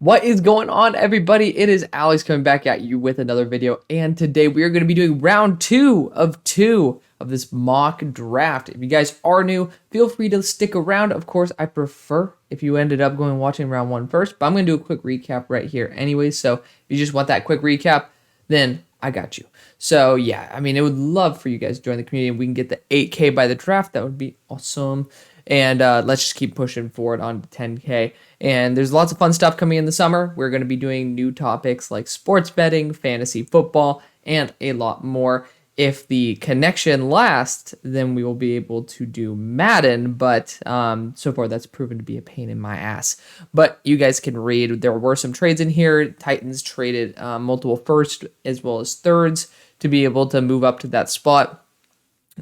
What is going on, everybody? It is Alex coming back at you with another video, and today we are going to be doing round two of this mock draft. If you guys are new, feel free to stick around. Of course, I prefer if you ended up going and watching round one first, but I'm going to do a quick recap right here anyway, so if you just want that quick recap, then I got you. So yeah, I mean, I would love for you guys to join the community and we can get the 8K by the draft. That would be awesome. And let's just keep pushing forward on to 10K. And there's lots of fun stuff coming in the summer. We're going to be doing new topics like sports betting, fantasy football, and a lot more. If the connection lasts, then we will be able to do Madden, but so far that's proven to be a pain in my ass. But you guys can read. There were some trades in here. Titans traded multiple firsts as well as thirds to be able to move up to that spot.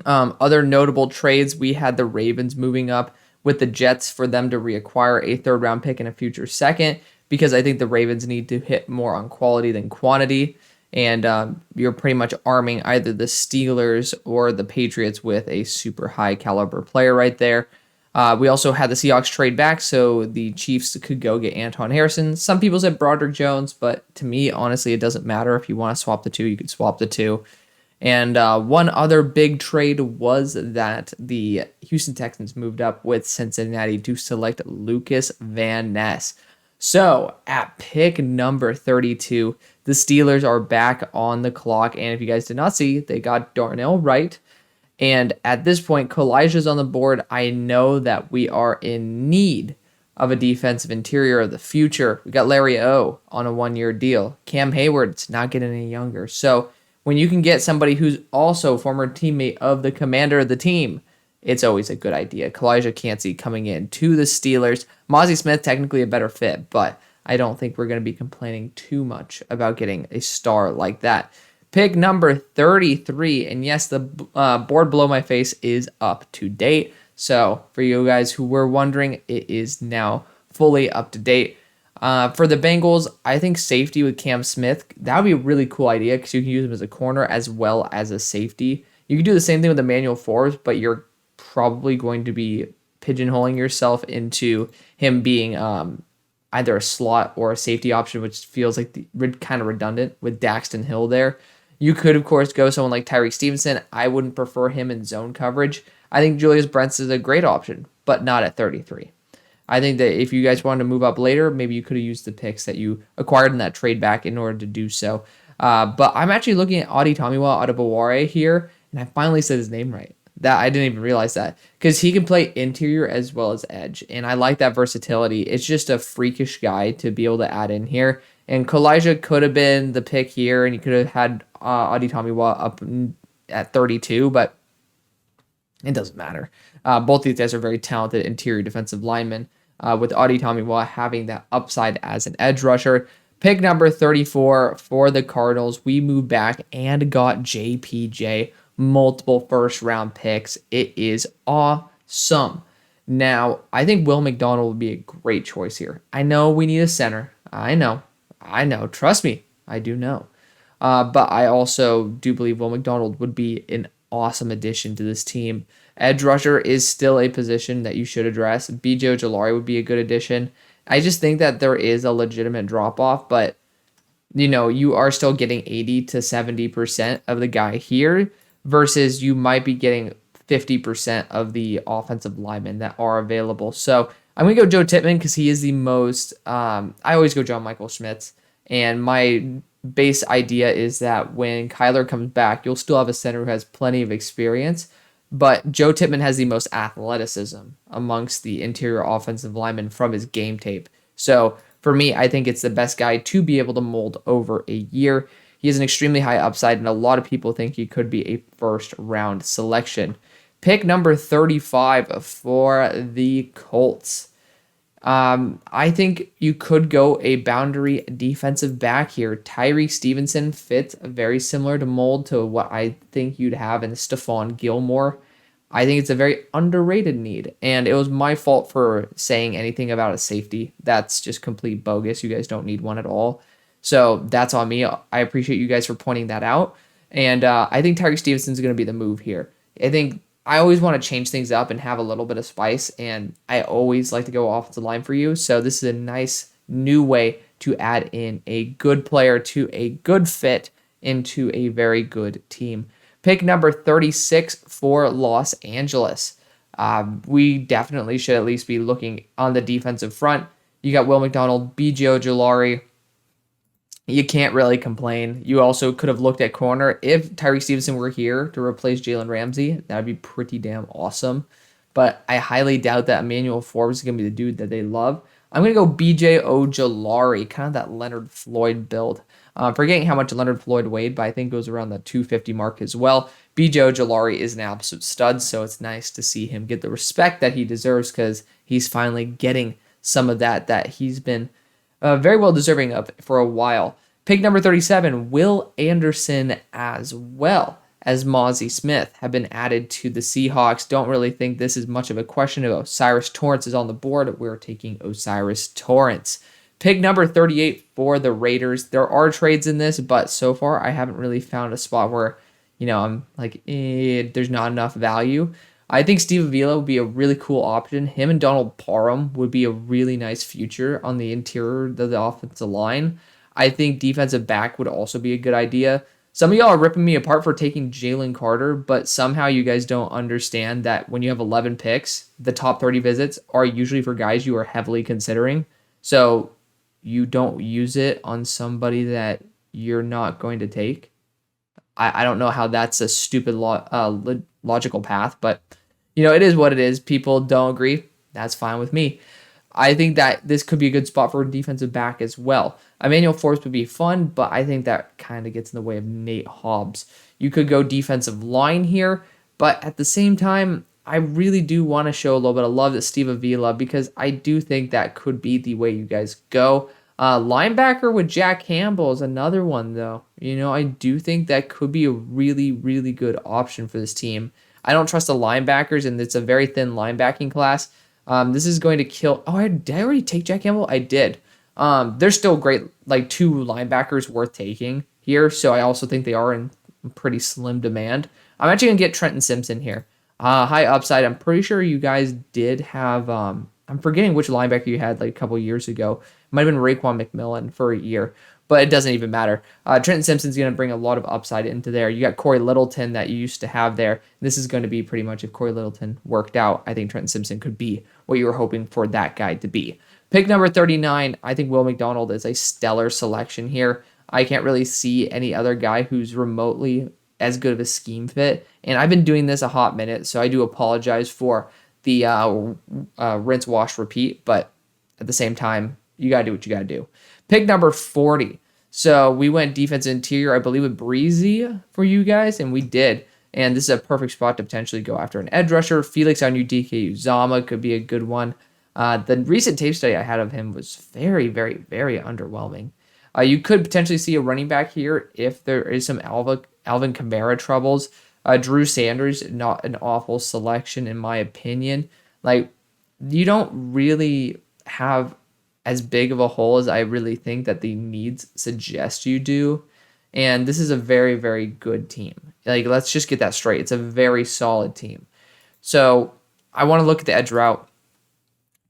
Other notable trades, we had the Ravens moving up with the Jets for them to reacquire a third round pick and a future second, because I think the Ravens need to hit more on quality than quantity. And you're pretty much arming either the Steelers or the Patriots with a super high caliber player right there. We also had the Seahawks trade back, so the Chiefs could go get Anton Harrison. Some people said Broderick Jones, but to me, honestly, it doesn't matter. If you want to swap the two, you could swap the two. And one other big trade was that the Houston Texans moved up with Cincinnati to select Lucas Van Ness. So at pick number 32, the Steelers are back on the clock. And if you guys did not see, they got Darnell Wright. And at this point, Kalijah's on the board. I know that we are in need of a defensive interior of the future. We got Larry O on a 1-year deal. Cam Hayward's not getting any younger. So when you can get somebody who's also a former teammate of the commander of the team, it's always a good idea. Kalijah Kancey coming in to the Steelers. Mozzie Smith, technically a better fit, but I don't think we're going to be complaining too much about getting a star like that. Pick number 33, and yes, the board below my face is up to date. So for you guys who were wondering, it is now fully up to date. For the Bengals, I think safety with Cam Smith, that would be a really cool idea because you can use him as a corner as well as a safety. You can do the same thing with Emmanuel Forbes, but you're probably going to be pigeonholing yourself into him being either a slot or a safety option, which feels like kind of redundant with Daxton Hill there. You could, of course, go someone like Tyreek Stevenson. I wouldn't prefer him in zone coverage. I think Julius Brents is a great option, but not at 33. I think that if you guys wanted to move up later, maybe you could have used the picks that you acquired in that trade back in order to do so. But I'm actually looking at Adi Tomiwa Adebaware here, and I finally said his name right. That I didn't even realize that, because he can play interior as well as edge, and I like that versatility. It's just a freakish guy to be able to add in here. And Kalijah could have been the pick here, and you could have had Adi Tomiwa up at 32, but it doesn't matter. Both these guys are very talented interior defensive linemen, with Adi Tomiwa having that upside as an edge rusher. Pick number 34 for the Cardinals. We moved back and got JPJ. Multiple first-round picks. It is awesome. Now, I think Will McDonald would be a great choice here. I know we need a center. I know. Trust me, I do know. But I also do believe Will McDonald would be an awesome addition to this team. Edge rusher is still a position that you should address. B.J. Ojolari would be a good addition. I just think that there is a legitimate drop-off, but you are still getting 80 to 70% of the guy here, versus you might be getting 50% of the offensive linemen that are available. So I'm going to go Joe Tippmann because he is the most... I always go John Michael Schmitz. And my base idea is that when Kyler comes back, you'll still have a center who has plenty of experience. But Joe Tippmann has the most athleticism amongst the interior offensive linemen from his game tape. So for me, I think it's the best guy to be able to mold over a year. He has an extremely high upside, and a lot of people think he could be a first-round selection. Pick number 35 for the Colts. I think you could go a boundary defensive back here. Tyree Stevenson fits very similar to mold to what I think you'd have in Stephon Gilmore. I think it's a very underrated need, and it was my fault for saying anything about a safety. That's just complete bogus. You guys don't need one at all. So that's on me. I appreciate you guys for pointing that out. And I think Tyreek Stevenson is going to be the move here. I think I always want to change things up and have a little bit of spice, and I always like to go offensive line for you. So this is a nice new way to add in a good player to a good fit into a very good team. Pick number 36 for Los Angeles. We definitely should at least be looking on the defensive front. You got Will McDonald, B.J. Ojulari. You can't really complain. You also could have looked at corner. If Tyreek Stevenson were here to replace Jalen Ramsey, that would be pretty damn awesome. But I highly doubt that Emmanuel Forbes is going to be the dude that they love. I'm going to go B.J. Ojulari, kind of that Leonard Floyd build. Forgetting how much Leonard Floyd weighed, but I think goes around the 250 mark as well. B.J. Ojulari is an absolute stud, so it's nice to see him get the respect that he deserves because he's finally getting some of that he's been very well deserving of for a while. Pick number 37, Will Anderson as well as Mozzie Smith have been added to the Seahawks. Don't really think this is much of a question. O'Cyrus Torrence is on the board. We're taking O'Cyrus Torrence. Pick number 38 for the Raiders. There are trades in this, but so far I haven't really found a spot where, I'm like, there's not enough value. I think Steve Avila would be a really cool option. Him and Donald Parham would be a really nice future on the interior of the offensive line. I think defensive back would also be a good idea. Some of y'all are ripping me apart for taking Jalen Carter, but somehow you guys don't understand that when you have 11 picks, the top 30 visits are usually for guys you are heavily considering. So you don't use it on somebody that you're not going to take. I don't know how that's a stupid logical path, but it is what it is. People don't agree. That's fine with me. I think that this could be a good spot for a defensive back as well. Emmanuel Forbes would be fun, but I think that kind of gets in the way of Nate Hobbs. You could go defensive line here, but at the same time, I really do want to show a little bit of love to Steve Avila because I do think that could be the way you guys go. Linebacker with Jack Campbell is another one, though. I do think that could be a really, really good option for this team. I don't trust the linebackers, and it's a very thin linebacking class. This is going to kill... Oh, did I already take Jack Campbell? I did. They're still great, like 2 linebackers worth taking here, so I also think they are in pretty slim demand. I'm actually going to get Trenton Simpson here. High upside. I'm pretty sure you guys did have... I'm forgetting which linebacker you had like a couple years ago. It might have been Raekwon McMillan for a year, but it doesn't even matter. Trenton Simpson's going to bring a lot of upside into there. You got Corey Littleton that you used to have there. This is going to be pretty much if Corey Littleton worked out, I think Trenton Simpson could be what you were hoping for that guy to be. Pick number 39, I think Will McDonald is a stellar selection here. I can't really see any other guy who's remotely as good of a scheme fit. And I've been doing this a hot minute, so I do apologize for the rinse, wash, repeat. But at the same time, you got to do what you got to do. Pick number 40. So we went defense interior, I believe, with Breezy for you guys, and we did. And this is a perfect spot to potentially go after an edge rusher. Felix Anudike-Uzomah could be a good one. The recent tape study I had of him was very, very, very underwhelming. You could potentially see a running back here if there is some Alvin Kamara troubles. Drew Sanders, not an awful selection in my opinion. Like, you don't really have as big of a hole as I really think that the needs suggest you do. And this is a very, very good team. Like, let's just get that straight. It's a very solid team. So I want to look at the edge route.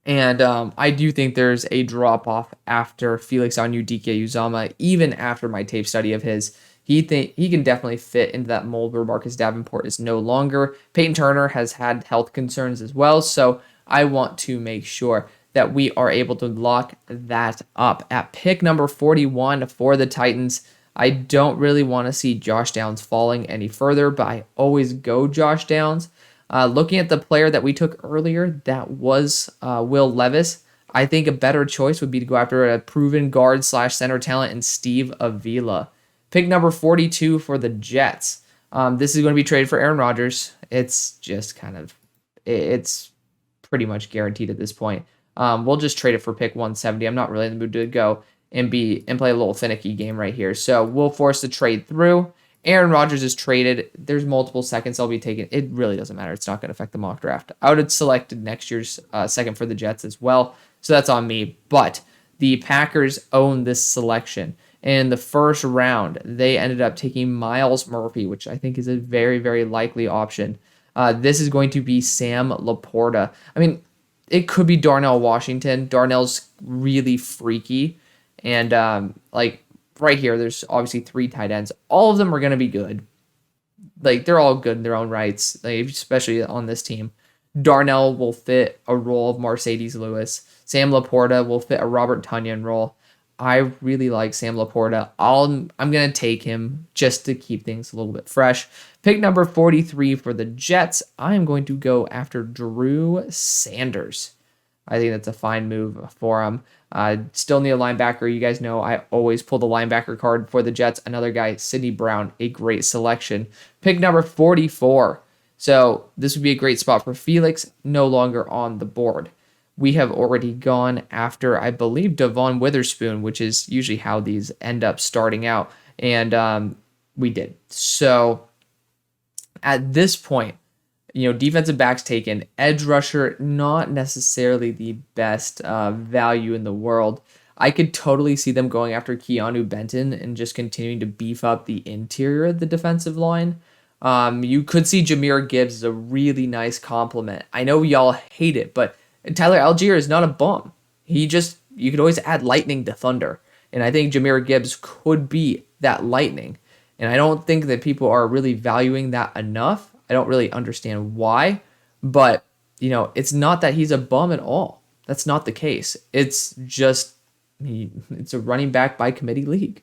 And I do think there's a drop-off after Felix Anudike-Uzomah, even after my tape study of his. He can definitely fit into that mold where Marcus Davenport is no longer. Peyton Turner has had health concerns as well, so I want to make sure that we are able to lock that up. At pick number 41 for the Titans, I don't really want to see Josh Downs falling any further, but I always go Josh Downs. Looking at the player that we took earlier, that was Will Levis. I think a better choice would be to go after a proven guard / center talent in Steve Avila. Pick number 42 for the Jets. This is going to be traded for Aaron Rodgers. It's just it's pretty much guaranteed at this point. We'll just trade it for pick 170. I'm not really in the mood to go and play a little finicky game right here. So we'll force the trade through. Aaron Rodgers is traded. There's multiple seconds I'll be taking. It really doesn't matter. It's not going to affect the mock draft. I would have selected next year's second for the Jets as well. So that's on me. But the Packers own this selection. In the first round, they ended up taking Myles Murphy, which I think is a very, very likely option. This is going to be Sam Laporta. I mean, it could be Darnell Washington. Darnell's really freaky. And like right here, there's obviously 3 tight ends. All of them are going to be good. Like they're all good in their own rights, like, especially on this team. Darnell will fit a role of Mercedes Lewis. Sam Laporta will fit a Robert Tonyan role. I really like Sam Laporta. I'm going to take him just to keep things a little bit fresh. Pick number 43 for the Jets. I am going to go after Drew Sanders. I think that's a fine move for him. Still need a linebacker. You guys know I always pull the linebacker card for the Jets. Another guy, Sidney Brown, a great selection. Pick number 44. So this would be a great spot for Felix, no longer on the board. We have already gone after, I believe, Devon Witherspoon, which is usually how these end up starting out. And we did. So at this point, defensive backs taken, edge rusher, not necessarily the best value in the world. I could totally see them going after Keanu Benton and just continuing to beef up the interior of the defensive line. You could see Jahmyr Gibbs as a really nice compliment. I know y'all hate it, but Tyler Algier is not a bum. You could always add lightning to thunder. And I think Jahmyr Gibbs could be that lightning. And I don't think that people are really valuing that enough. I don't really understand why, but it's not that he's a bum at all. That's not the case. It's just it's a running back by committee league,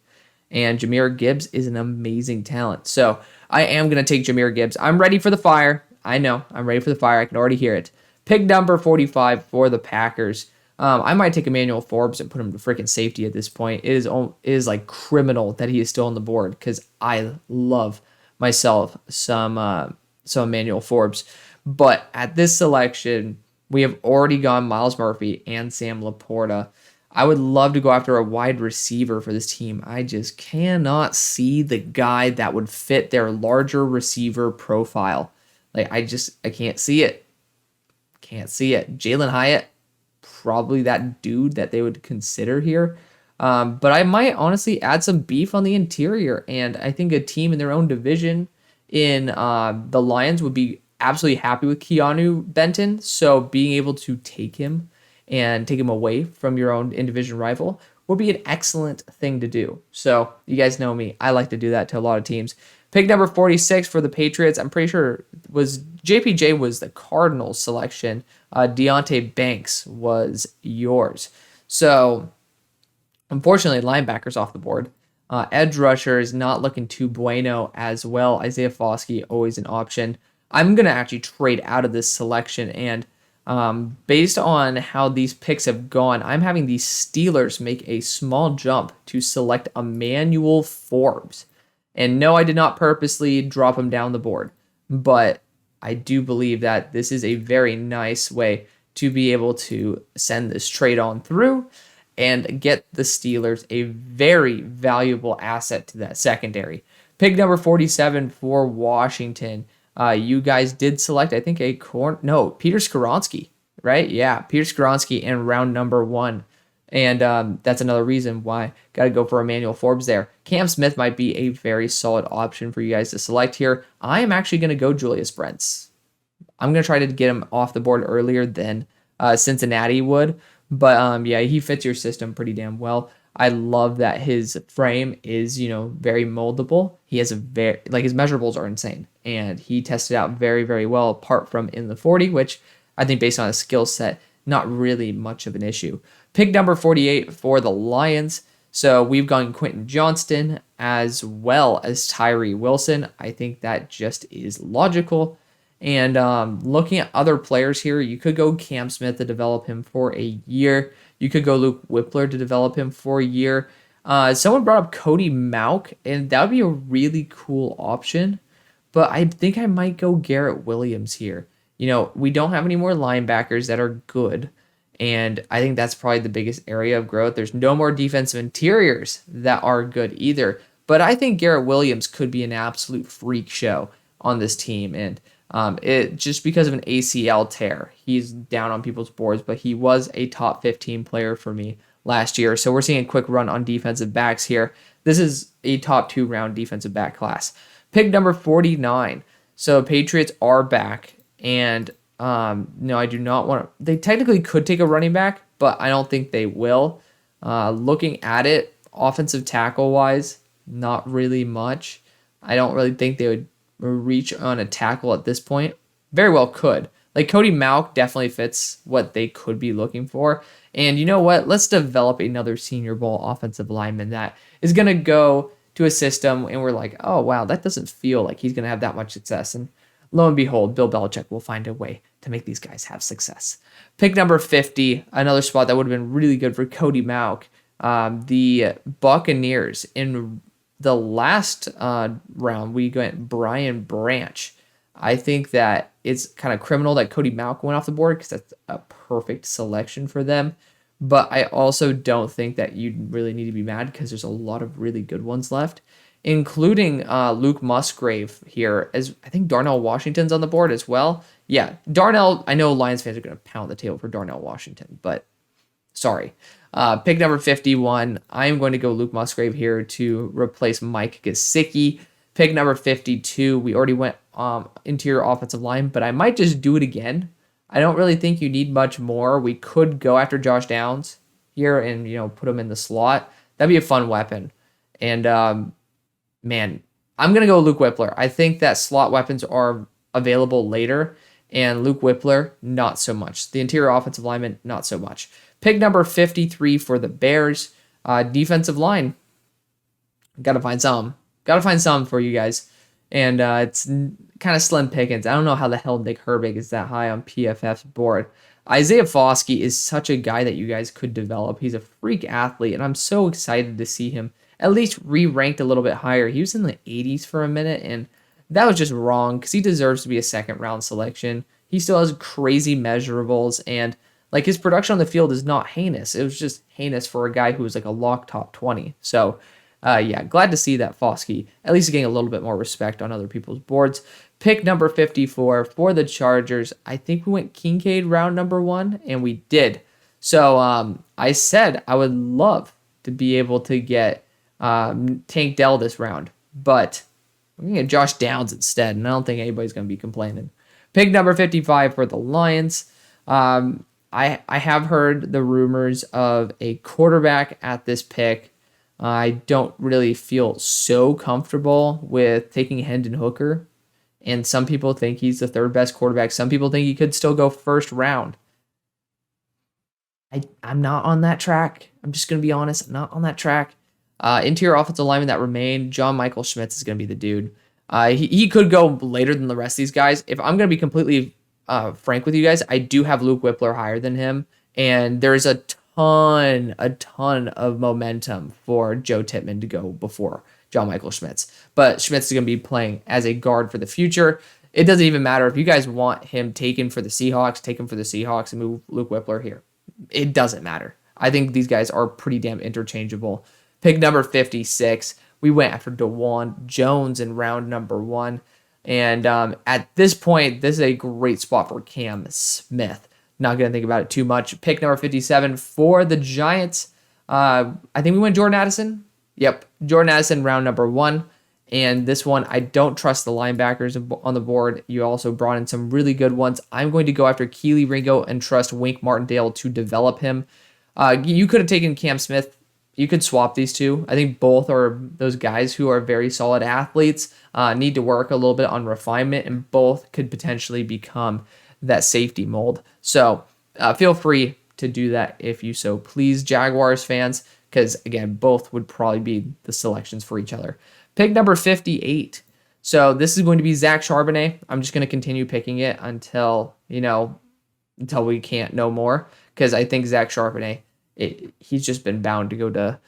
and Jahmyr Gibbs is an amazing talent. So I am going to take Jahmyr Gibbs. I'm ready for the fire. I know I'm ready for the fire. I can already hear it. Pick number 45 for the Packers. I might take Emmanuel Forbes and put him to freaking safety at this point. It is like criminal that he is still on the board because I love myself some Emmanuel Forbes. But at this selection, we have already gone Myles Murphy and Sam Laporta. I would love to go after a wide receiver for this team. I just cannot see the guy that would fit their larger receiver profile. Like I can't see it. Can't see it. Jalen Hyatt, probably that dude that they would consider here. But I might honestly add some beef on the interior. And I think a team in their own division in the Lions would be absolutely happy with Keanu Benton. So being able to take him and take him away from your own in-division rival would be an excellent thing to do. So you guys know me. I like to do that to a lot of teams. Pick number 46 for the Patriots. I'm pretty sure JPJ was the Cardinals selection. Deonte Banks was yours. So unfortunately, linebackers off the board. Edge rusher is not looking too bueno as well. Isaiah Foskey, always an option. I'm going to actually trade out of this selection. And based on how these picks have gone, I'm having the Steelers make a small jump to select Emmanuel Forbes. And no, I did not purposely drop him down the board. But I do believe that this is a very nice way to be able to send this trade on through and get the Steelers a very valuable asset to that secondary. Pick number 47 for Washington. You guys did select, I think, Peter Skoronski, right? Yeah, Peter Skoronski in round number 1. And that's another reason why got to go for Emmanuel Forbes there. Cam Smith might be a very solid option for you guys to select here. I am actually going to go Julius Brents. I'm going to try to get him off the board earlier than Cincinnati would. But yeah, he fits your system pretty damn well. I love that his frame is, very moldable. He has his measurables are insane. And he tested out very, very well apart from in the 40, which I think based on his skill set, not really much of an issue. Pick number 48 for the Lions. So we've gone Quentin Johnston as well as Tyree Wilson. I think that just is logical. And looking at other players here, you could go Cam Smith to develop him for a year. You could go Luke Whippler to develop him for a year. Someone brought up Cody Mauch, and that would be a really cool option. But I think I might go Garrett Williams here. We don't have any more linebackers that are good. And I think that's probably the biggest area of growth. There's no more defensive interiors that are good either. But I think Garrett Williams could be an absolute freak show on this team. And it just because of an ACL tear, he's down on people's boards, but he was a top 15 player for me last year. So we're seeing a quick run on defensive backs here. This is a top 2 round defensive back class. Pick number 49. So Patriots are back. And no, I do not want to. They technically could take a running back, but I don't think they will. Looking at it, offensive tackle wise, not really much. I don't really think they would reach on a tackle at this point. Very well could. Like Cody Mauch definitely fits what they could be looking for. And you know what? Let's develop another Senior Bowl offensive lineman that is going to go to a system and we're like, oh, wow, that doesn't feel like he's going to have that much success. And lo and behold, Bill Belichick will find a way to make these guys have success. Pick number 50, another spot that would have been really good for Cody Mauch. The Buccaneers in the last round, we went Brian Branch. I think that it's kind of criminal that Cody Mauch went off the board because that's a perfect selection for them. But I also don't think that you really need to be mad because there's a lot of really good ones left, including Luke Musgrave here. As I think Darnell Washington's on the board as well. Yeah, Darnell, I know Lions fans are going to pound the table for Darnell Washington, but sorry. Pick number 51, I'm going to go Luke Musgrave here to replace Mike Gesicki. Pick number 52, we already went interior offensive line, but I might just do it again. I don't really think you need much more. We could go after Josh Downs here and, put him in the slot. That'd be a fun weapon. And, man, I'm going to go Luke Whippler. I think that slot weapons are available later, and Luke Whippler, not so much. The interior offensive lineman, not so much. Pick number 53 for the Bears. Defensive line. Got to find some. Got to find some for you guys. And it's kind of slim pickings. I don't know how the hell Nick Herbig is that high on PFF's board. Isaiah Foskey is such a guy that you guys could develop. He's a freak athlete, and I'm so excited to see him at least re-ranked a little bit higher. He was in the 80s for a minute, and that was just wrong because he deserves to be a second-round selection. He still has crazy measurables, and like his production on the field is not heinous. It was just heinous for a guy who was like a lock top 20. So, yeah, glad to see that Foskey at least getting a little bit more respect on other people's boards. Pick number 54 for the Chargers. I think we went Kincaid round number 1, and we did. So I said I would love to be able to get Tank Dell this round, but we're going to get Josh Downs instead, and I don't think anybody's going to be complaining. Pick number 55 for the Lions. I have heard the rumors of a quarterback at this pick. I don't really feel so comfortable with taking Hendon Hooker, and some people think he's the third best quarterback. Some people think he could still go first round. I'm not on that track. I'm just going to be honest. I'm not on that track. Interior offensive lineman that remained, John Michael Schmitz is going to be the dude. He could go later than the rest of these guys. If I'm going to be completely frank with you guys, I do have Luke Whippler higher than him, and there's a ton of momentum for Joe Tippmann to go before John Michael Schmitz. But Schmitz is going to be playing as a guard for the future. It doesn't even matter if you guys want him taken for the Seahawks, take him for the Seahawks and move Luke Whippler here. It doesn't matter. I think these guys are pretty damn interchangeable. Pick number 56. We went after DeJuan Jones in round number 1. And at this point, this is a great spot for Cam Smith. Not going to think about it too much. Pick number 57 for the Giants. I think we went Jordan Addison. Yep, Jordan Addison, round number 1. And this one, I don't trust the linebackers on the board. You also brought in some really good ones. I'm going to go after Keely Ringo and trust Wink Martindale to develop him. You could have taken Cam Smith. You could swap these two. I think both are those guys who are very solid athletes, need to work a little bit on refinement, and both could potentially become that safety mold. So feel free to do that if you so please, Jaguars fans, because, again, both would probably be the selections for each other. Pick number 58. So this is going to be Zach Charbonnet. I'm just going to continue picking it until we can't no more, because I think Zach Charbonnet, he's just been bound to go to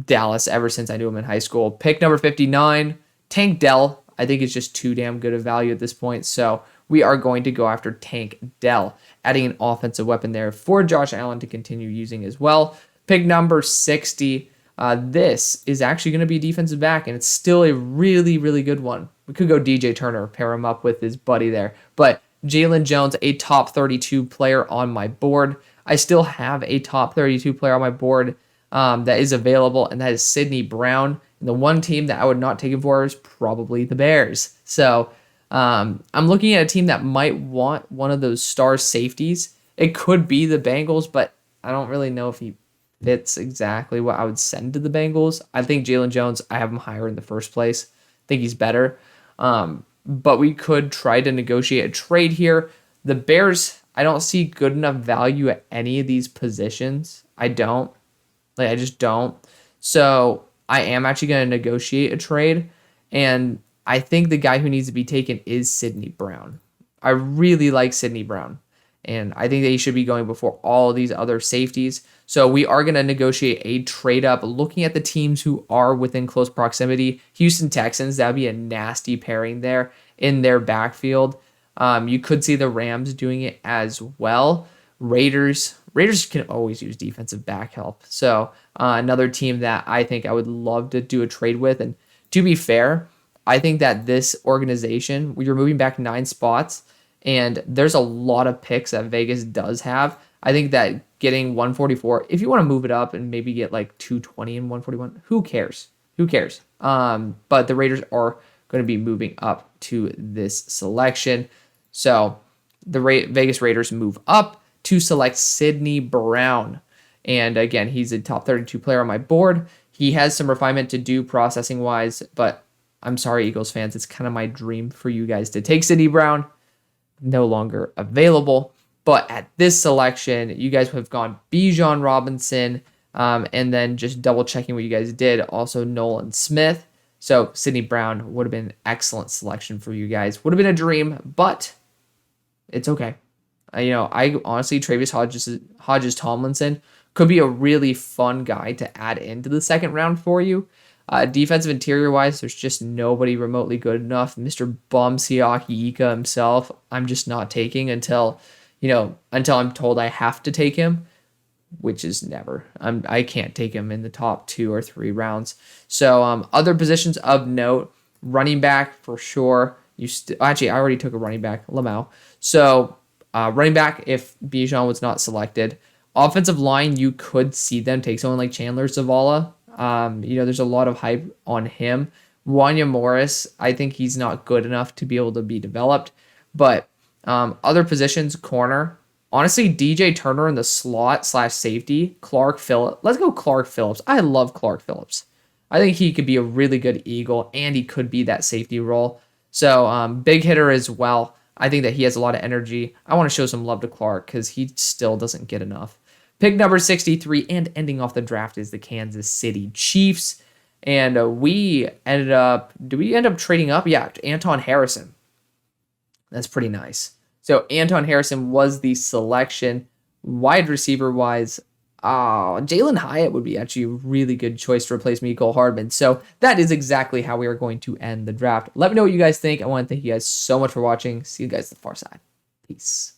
Dallas ever since I knew him in high school. Pick number 59, Tank Dell. I think it's just too damn good of value at this point, so we are going to go after Tank Dell, adding an offensive weapon there for Josh Allen to continue using as well. Pick number 60. This is actually going to be a defensive back, and it's still a really, really good one. We could go DJ Turner, pair him up with his buddy there. But Jalen Jones, a top 32 player on my board. I still have a top 32 player on my board that is available, and that is Sidney Brown. And the one team that I would not take him for is probably the Bears. So I'm looking at a team that might want one of those star safeties. It could be the Bengals, but I don't really know if he fits exactly what I would send to the Bengals. I think Jalen Jones, I have him higher in the first place. I think he's better. But we could try to negotiate a trade here. The Bears, I don't see good enough value at any of these positions. I don't. Like, I just don't. So I am actually going to negotiate a trade. And I think the guy who needs to be taken is Sidney Brown. I really like Sidney Brown. And I think that he should be going before all of these other safeties. So we are going to negotiate a trade up. Looking at the teams who are within close proximity, Houston Texans, that would be a nasty pairing there in their backfield. You could see the Rams doing it as well. Raiders can always use defensive back help. So another team that I think I would love to do a trade with. And to be fair, I think that this organization, you're moving back 9 spots, and there's a lot of picks that Vegas does have. I think that getting 144, if you want to move it up and maybe get like 220 and 141, who cares? Who cares? But the Raiders are going to be moving up to this selection. So the Vegas Raiders move up to select Sidney Brown. And again, he's a top 32 player on my board. He has some refinement to do processing wise, but I'm sorry, Eagles fans. It's kind of my dream for you guys to take Sidney Brown. No longer available. But at this selection, you guys have gone Bijan Robinson, and then just double checking what you guys did. Also Nolan Smith. So Sidney Brown would have been an excellent selection for you guys. Would have been a dream, but it's okay. I honestly, Travis Hodges Tomlinson could be a really fun guy to add into the second round for you. Defensive interior wise, there's just nobody remotely good enough. Mr. Bum Siaki Ika himself, I'm just not taking until I'm told I have to take him, which is never. I can't take him in the top 2 or 3 rounds. So other positions of note, running back for sure. Actually, I already took a running back, Lamau. So running back, if Bijan was not selected. Offensive line, you could see them take someone like Chandler Zavala. There's a lot of hype on him. Wanya Morris, I think he's not good enough to be able to be developed. But other positions, corner. Honestly, DJ Turner in the slot / safety. Clark Phillips. Let's go Clark Phillips. I love Clark Phillips. I think he could be a really good Eagle, and he could be that safety role. So big hitter as well. I think that he has a lot of energy. I want to show some love to Clark because he still doesn't get enough. Pick number 63 and ending off the draft is the Kansas City Chiefs. And we ended up, did we end up trading up? Yeah, Anton Harrison. That's pretty nice. So Anton Harrison was the selection. Wide receiver wise, Jalen Hyatt would be actually a really good choice to replace Mecole Hardman. So that is exactly how we are going to end the draft. Let me know what you guys think. I want to thank you guys so much for watching. See you guys at the far side. Peace.